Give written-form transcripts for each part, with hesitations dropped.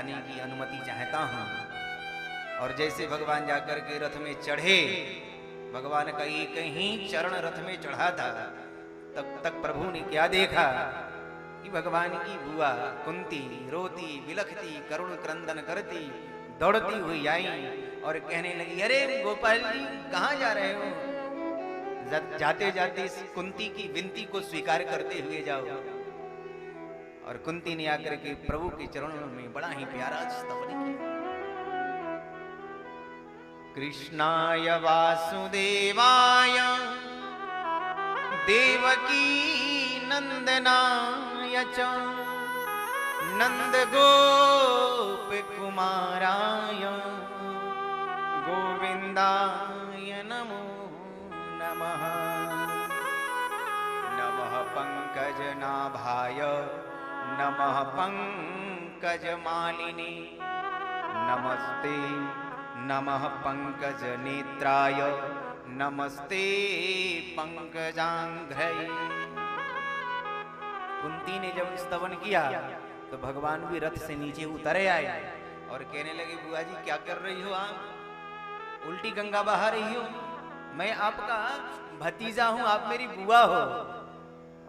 की अनुमति चाहता हूं। और जैसे भगवान जाकर के रथ में चढ़े, भगवान का एक ही चरण रथ में चढ़ा था, तब तक प्रभु ने क्या देखा कि भगवान की बुआ कुंती रोती बिलखती करुण क्रंदन करती दौड़ती हुई आई और कहने लगी, अरे गोपाल जी कहाँ जा रहे हो? जाते जाते कुंती की विनती को स्वीकार करते हुए जाओ। और कुंती ने आकर के प्रभु के चरणों में बड़ा ही प्यारा स्तवन किया। कृष्णाय वासुदेवाय देवकी नंदनाय च नंद गोप कुमाराय गोविंदाय नमो नमः। नमः पंकजनाभाय नमः पंकजमालिनी नमस्ते नमः पंकजनेत्राय नमस्ते पंकजांघ्रये। कुंती ने जब स्तवन किया तो भगवान भी रथ से नीचे उतरे आए और कहने लगे, बुआ जी क्या कर रही हो आप? उल्टी गंगा बहा रही हो? मैं आपका भतीजा हूं, आप मेरी बुआ हो।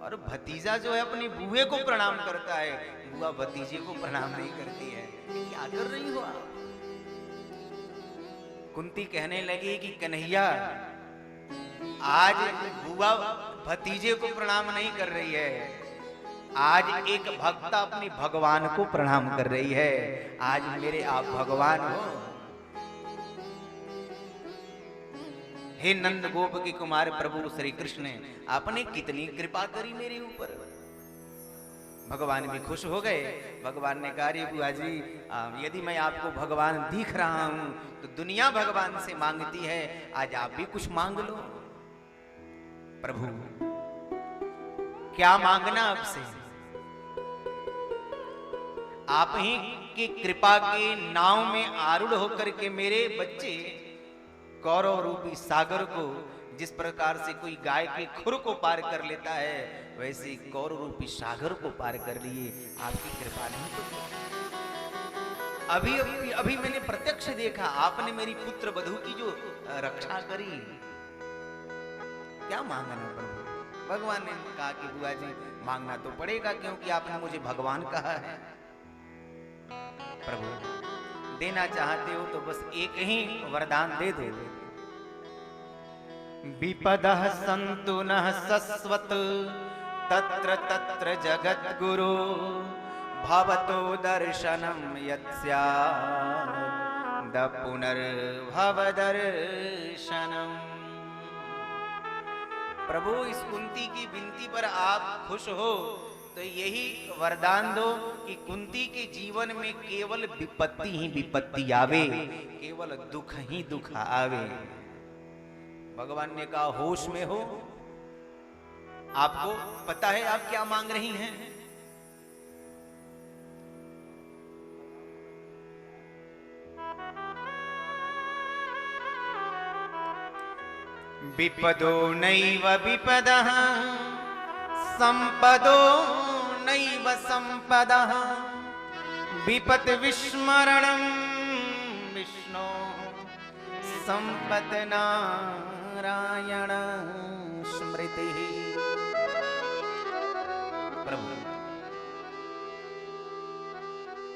और भतीजा जो है अपनी बुए को प्रणाम करता है, बुआ भतीजे को प्रणाम नहीं करती है। क्या कर रही हो आप? कुंती कहने लगी कि कन्हैया, आज बुआ भतीजे को प्रणाम नहीं कर रही है, आज एक भक्त अपने भगवान को प्रणाम कर रही है। आज मेरे आप भगवान हो। हे नंद गोप के कुमार प्रभु श्री कृष्ण, आपने कितनी कृपा करी मेरे ऊपर। भगवान भी खुश हो गए। भगवान ने कहा, रे बुआ जी, यदि मैं आपको भगवान दिख रहा हूं तो दुनिया भगवान से मांगती है, आज आप भी कुछ मांग लो। प्रभु क्या मांगना आपसे? आप ही की कृपा के नाव में आरूढ़ होकर के मेरे बच्चे कौरव रूपी सागर को जिस प्रकार से कोई गाय के खुर को पार कर लेता है, वैसे कौरव रूपी सागर को पार कर लिए। आपकी कृपा नहीं तो अभी मैंने प्रत्यक्ष देखा, आपने मेरी पुत्र वधू की जो रक्षा करी। क्या मांगना प्रभु? भगवान ने कहा कि बुआ जी मांगना तो पड़ेगा, क्योंकि आपने मुझे भगवान कहा है। प्रभु देना चाहते हो तो बस एक ही वरदान दे दो। विपदः सन्तु नः शश्वत तत्र तत्र जगद्गुरो भवतो दर्शनं यत्स्यात् पुनर्भव दर्शनम्। प्रभु इस कुंती की विनती पर आप खुश हो तो यही वरदान दो कि कुंती के जीवन में केवल विपत्ति ही विपत्ति आवे, केवल दुख ही दुख आवे। भगवान ने कहा, होश में हो? आपको पता है आप क्या मांग रही हैं? विपदो नैव विपदः संपदो नैव संपदः विपत् विस्मरणं विष्णो संपत् नारायण स्मृति। प्रभु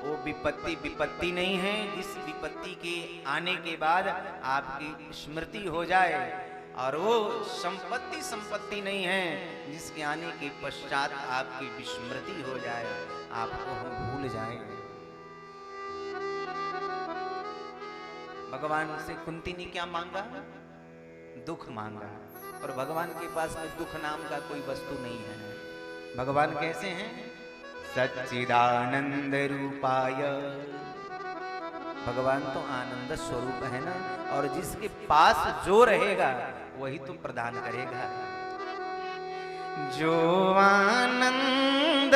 वो विपत्ति विपत्ति नहीं है जिस विपत्ति के आने के बाद आपकी स्मृति हो जाए, और वो संपत्ति संपत्ति नहीं है जिसके आने के पश्चात आपकी विस्मृति हो जाए, आपको हम भूल जाएं। भगवान से कुंती ने क्या मांगा? दुख मांगा। और भगवान के पास में दुख नाम का कोई वस्तु नहीं है। भगवान कैसे हैं? सच्चिदानंद रूपाय। भगवान तो आनंद स्वरूप है ना, और जिसके पास जो रहेगा वही तुम प्रदान करेगा। जो आनंद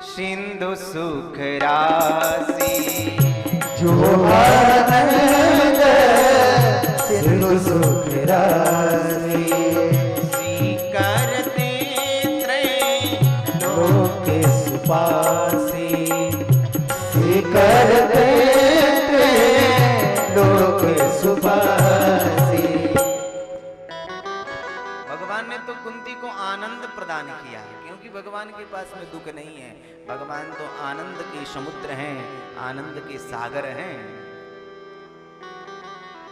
सिंधु सुख राशि, जो आनंद सिंधु सुख राशि, करते त्रय लोके सुपासी, करते लोक सुभासी। भगवान ने तो कुंती को आनंद प्रदान किया, क्योंकि भगवान के पास में दुख नहीं है। भगवान तो आनंद के समुद्र हैं, आनंद के सागर हैं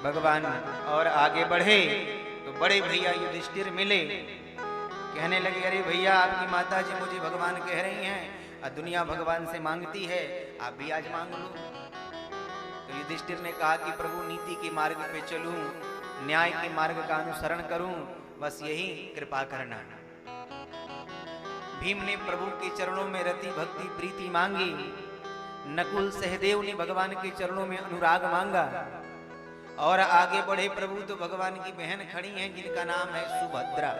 भगवान। और आगे बढ़े तो बड़े भैया युधिष्ठिर मिले, कहने लगे अरे भैया आपकी माता जी मुझे भगवान कह रही हैं, दुनिया भगवान से मांगती है, आप भी आज मांग लो। तो युधिष्ठिर ने कहा कि प्रभु नीति के मार्ग पे चलूं, न्याय के मार्ग का अनुसरण करूं, बस यही कृपा करना। भीम ने प्रभु के चरणों में रति भक्ति प्रीति मांगी, नकुल सहदेव ने भगवान के चरणों में अनुराग मांगा। और आगे बढ़े प्रभु तो भगवान की बहन खड़ी हैं जिनका नाम है सुभद्रा।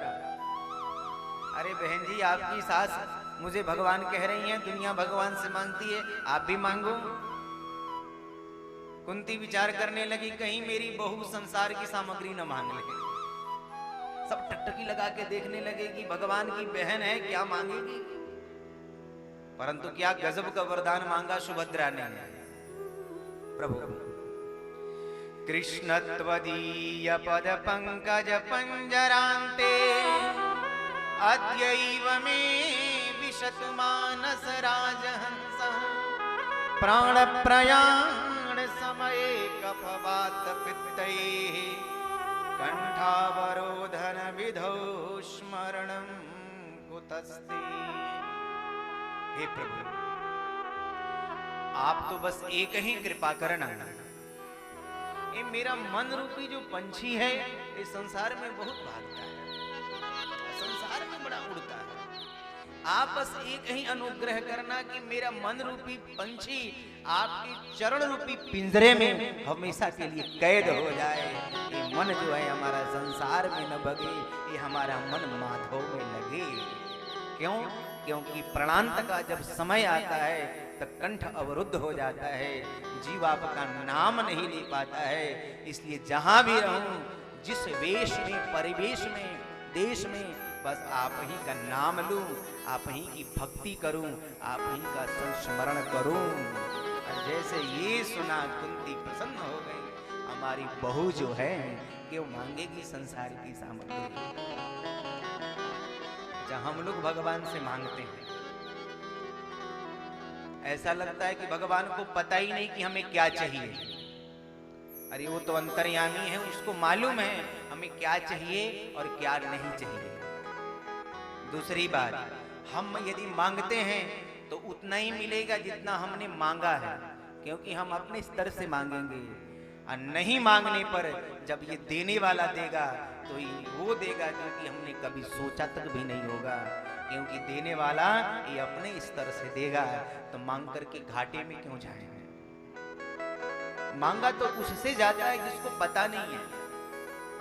अरे बहन जी आपकी सास मुझे भगवान कह रही हैं, दुनिया भगवान से मांगती है, आप भी मांगो। कुंती विचार करने लगी कहीं मेरी बहू संसार की सामग्री न मांग ले। सब टकटकी लगा के देखने लगे कि भगवान की बहन है क्या मांगेगी। परंतु क्या गजब का वरदान मांगा सुभद्रा ने। प्रभु कृष्ण त्वदीय पद पंकज पंजरांते अद्यैव मे विशतु मानस राजहंस प्राण प्रयाण समये कफवात पित्तैः कंठावरोधन विधौ स्मरणं कुतस्ति। हे प्रभु आप तो बस एक ही कृपा करना। ये मेरा मन रूपी जो पंछी है इस संसार में बहुत भागता है, संसार में बड़ा उड़ता है। आप बस एक ही अनुग्रह करना कि मेरा मन रूपी पंछी आपके चरण रूपी पिंजरे में हमेशा के लिए कैद हो जाए। ये मन जो है हमारा संसार में न भगे, ये हमारा मन माधव में लगे। क्यों? क्योंकि प्राणांत का जब समय आता है तो कंठ अवरुद्ध हो जाता है, जीव आपका नाम नहीं ले पाता है। इसलिए जहां भी रहूं, जिस वेश में, परिवेश में, देश में, बस आप ही का नाम लूं, आप ही की भक्ति करूं, आप ही का संस्मरण करूं। और जैसे ये सुना कुंती प्रसन्न हो गई। हमारी बहू जो है क्यों मांगेगी संसार की सामग्री। जब हम लोग भगवान से मांगते हैं ऐसा लगता है कि भगवान को पता ही नहीं कि हमें क्या चाहिए। अरे वो तो अंतर्यामी है, उसको मालूम है हमें क्या चाहिए और क्या नहीं चाहिए। दूसरी बात, हम यदि मांगते हैं तो उतना ही मिलेगा जितना हमने मांगा है, क्योंकि हम अपने स्तर से मांगेंगे। और नहीं मांगने पर जब ये देने वाला देगा तो वो देगा क्योंकि हमने कभी सोचा तक भी नहीं होगा। क्योंकि देने वाला ये अपने स्तर से देगा, तो मांग करके घाटे में क्यों जाएंगे। मांगा तो उससे जाता है जिसको पता नहीं है,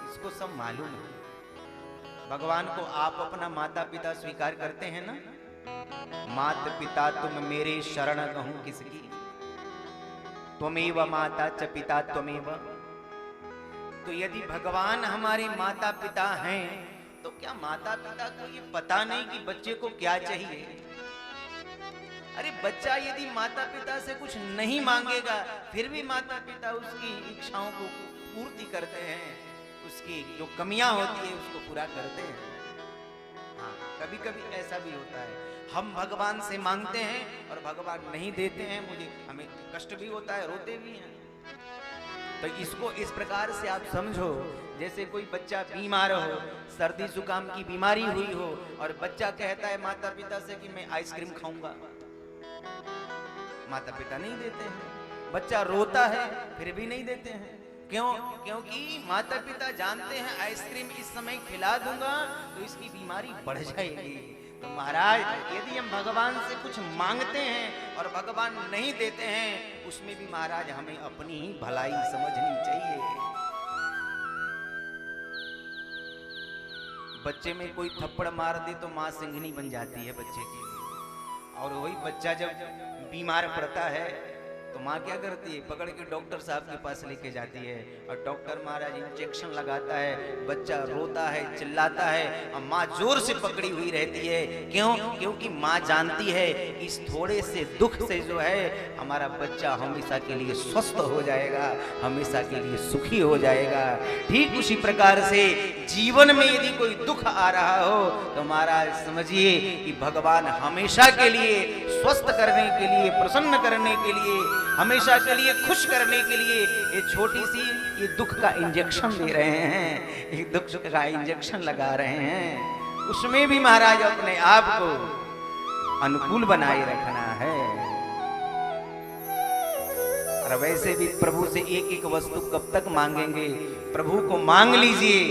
इसको सब मालूम है। भगवान को आप अपना माता पिता स्वीकार करते हैं ना। माता पिता तुम मेरे शरण कहूं किसकी, त्वमेव माता च पिता त्वमेव। तो यदि भगवान हमारे माता पिता हैं तो क्या माता पिता को ये पता नहीं कि बच्चे को क्या चाहिए। अरे बच्चा यदि माता पिता से कुछ नहीं मांगेगा फिर भी माता पिता उसकी इच्छाओं को पूर्ति करते हैं, उसकी जो कमियां होती है उसको पूरा करते हैं। हाँ, कभी कभी ऐसा भी होता है, हम भगवान से मांगते हैं और भगवान नहीं देते हैं, हमें कष्ट भी होता है, रोते भी हैं। तो इसको इस प्रकार से आप समझो, जैसे कोई बच्चा बीमार हो, सर्दी जुकाम की बीमारी हुई हो और बच्चा कहता है माता पिता से कि मैं आइसक्रीम खाऊंगा, माता पिता नहीं देते हैं। बच्चा रोता है फिर भी नहीं देते हैं। क्यों? क्योंकि माता पिता जानते हैं आइसक्रीम इस समय खिला दूंगा तो इसकी बीमारी बढ़ जाएगी। तो महाराज यदि हम भगवान से कुछ मांगते हैं और भगवान नहीं देते हैं, उसमें भी महाराज हमें अपनी ही भलाई समझनी चाहिए। बच्चे में कोई थप्पड़ मार दे तो मां सिंघनी बन जाती है बच्चे की, और वही बच्चा जब बीमार पड़ता है तो माँ क्या करती है, पकड़ के डॉक्टर साहब के पास लेके जाती है और डॉक्टर महाराज इंजेक्शन लगाता है, बच्चा रोता है, चिल्लाता है और माँ जोर से पकड़ी हुई रहती है। क्यों? क्योंकि माँ जानती है कि इस थोड़े से दुख से जो है हमारा बच्चा हमेशा के लिए स्वस्थ हो जाएगा, हमेशा के लिए सुखी हो जाएगा। ठीक उसी प्रकार से जीवन में यदि कोई दुख आ रहा हो तो महाराज समझिए कि भगवान हमेशा के लिए स्वस्थ करने के लिए, प्रसन्न करने के लिए, हमेशा के लिए खुश करने के लिए ये छोटी सी ये दुख का इंजेक्शन दे रहे हैं, एक दुख का इंजेक्शन लगा रहे हैं। उसमें भी महाराज अपने आप को अनुकूल बनाए रखना है। और वैसे भी प्रभु से एक एक वस्तु कब तक मांगेंगे? प्रभु को मांग लीजिए,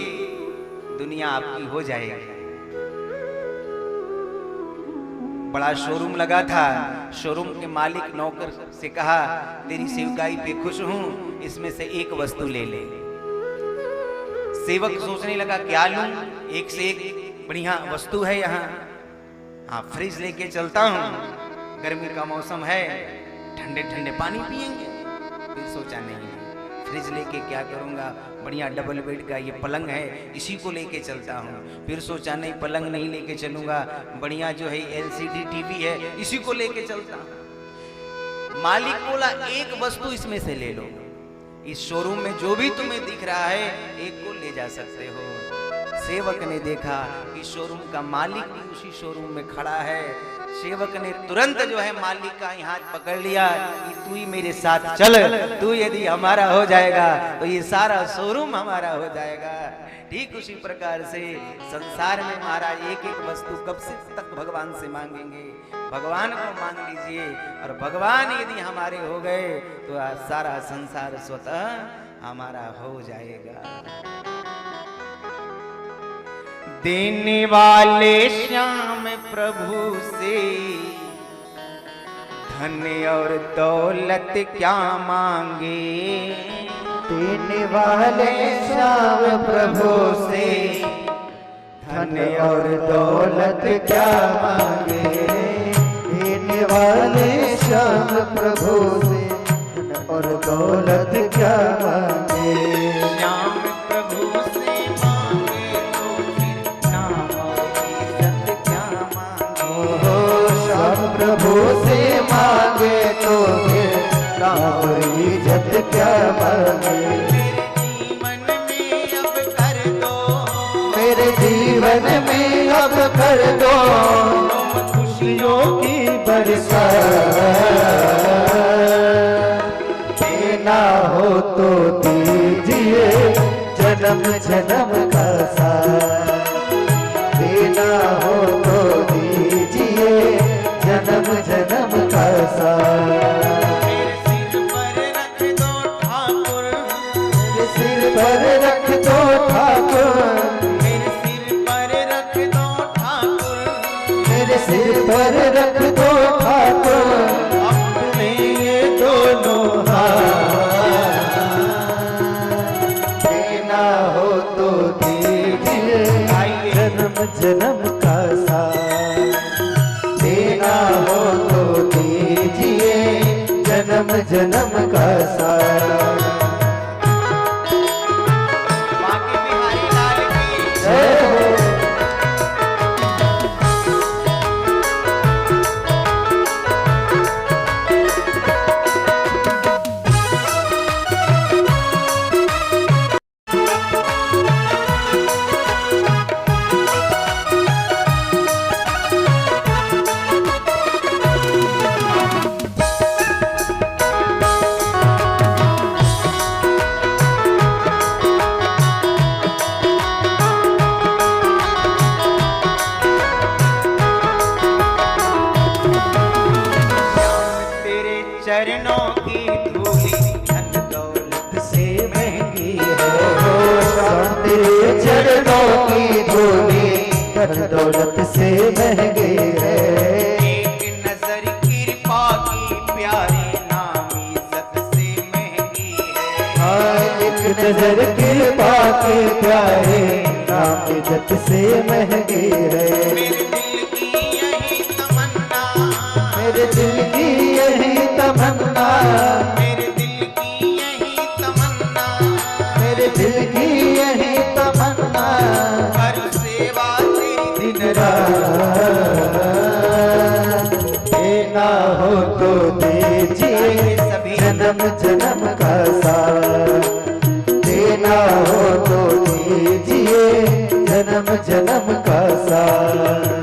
दुनिया आपकी हो जाएगी। बड़ा शोरूम लगा था, शोरूम के मालिक नौकर से कहा तेरी सेवकाई पे खुश हूं, इसमें से एक वस्तु ले ले। सेवक सोचने लगा क्या लूं, एक से एक बढ़िया वस्तु है यहाँ। हाँ, फ्रिज लेके चलता हूँ, गर्मी का मौसम है, ठंडे ठंडे पानी पिएंगे। फिर सोचा नहीं, फ्रिज लेके क्या करूंगा, बढ़िया डबल बेड का ये पलंग है, इसी को लेके चलता हूँ। फिर सोचा नहीं, पलंग नहीं लेके चलूंगा, बढ़िया जो है LCD टीवी है, इसी को लेके चलता हूँ। मालिक बोला एक वस्तु इसमें से ले लो, इस शोरूम में जो भी तुम्हें दिख रहा है एक को ले जा सकते हो। सेवक ने देखा कि शोरूम का मालिक भी उसी शोरूम में खड़ा है। सेवक ने तुरंत जो है मालिक का हाथ पकड़ लिया कि तू ही मेरे साथ चल, तू यदि हमारा हो जाएगा तो ये सारा शोरूम हमारा हो जाएगा। ठीक उसी प्रकार से संसार में महाराज एक एक वस्तु कब से तक भगवान से मांगेंगे? भगवान को मांग लीजिए, और भगवान यदि हमारे हो गए तो सारा संसार स्वतः हमारा हो जाएगा। देने वाले श्याम प्रभु से धन और दौलत क्या मांगे? देने वाले श्याम प्रभु से धन और दौलत क्या मांगे? देने वाले श्याम प्रभु से धन और दौलत क्या मांगे? श्याम प्रभु से मांगे तो फिर नाम और इज्जत क्या मांगे? श्याम प्रभु से मांगे तो फिर नाम और इज्जत क्या मांगे? मेरे जीवन में अब कर दो, खुशियों की बरसात। देना हो तो दीजिए जन्म जन्म का साथ। देना हो तो दीजिए जन्म जन्म का साथ। सिर पर रख दो ठाकुर, मेरे सिर पर रख दो ठाकुर। मेरे सिर पर रख दो ठाकुर, अपने ये दोनों हाथ। देना हो तो दीजिए जन्म जन्म का साथ। देना हो तो दीजिए जन्म जन्म का साथ। चरणों की धूली धन दौलत से महंगी है। तेरे चरणों की धूली धन दौलत से महंगी है। एक नजर कृपा की प्यारी नाम इज्जत से महंगी है। एक नजर कृपा की प्यारी नाम इज्जत से महंगी है। मेरे दिल की यही तमन्ना, मेरे दिल की यही तमन्ना। जन्म जन्म का साथ, देना हो तो दीजिए जन्म जन्म का साथ।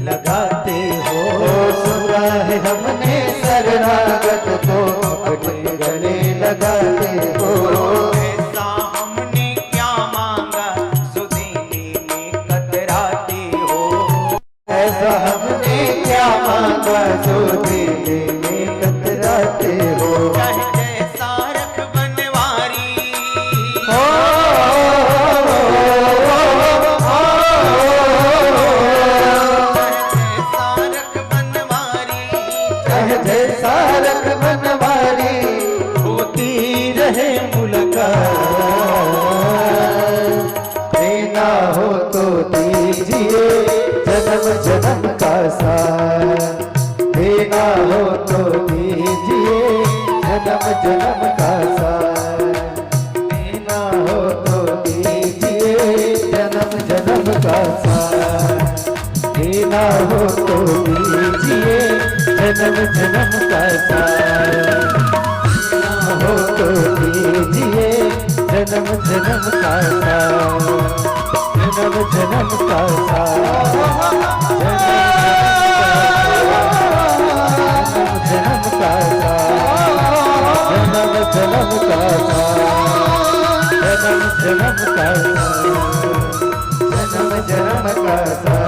लगाते हो, सुना है हमने शरणागत को अपने गले लगाते हो। ऐसा हमने क्या मांगा सो देने में कतराते हो, ऐसा हमने क्या मांगा जो देने में कतराते हो। चाहे जैसा रख बनवारी जैसा रख बनवारी होती रहे मुलाकात, देना हो तो दीजिए जन्म जन्म का साथ, देना हो तो दीजिए जन्म जन्म का साथ, देना हो तो दीजिए जन्म जन्म का साथ, देना हो तो दीजिए जन्म जन्म का साथ, देना हो तो दीजिए जन्म जन्म का साथ, जन्म जन्म का साथ, जन्म का साथ, जन्म जन्म का साथ, जन्म जन्म का साथ, जन्म जन्म का साथ।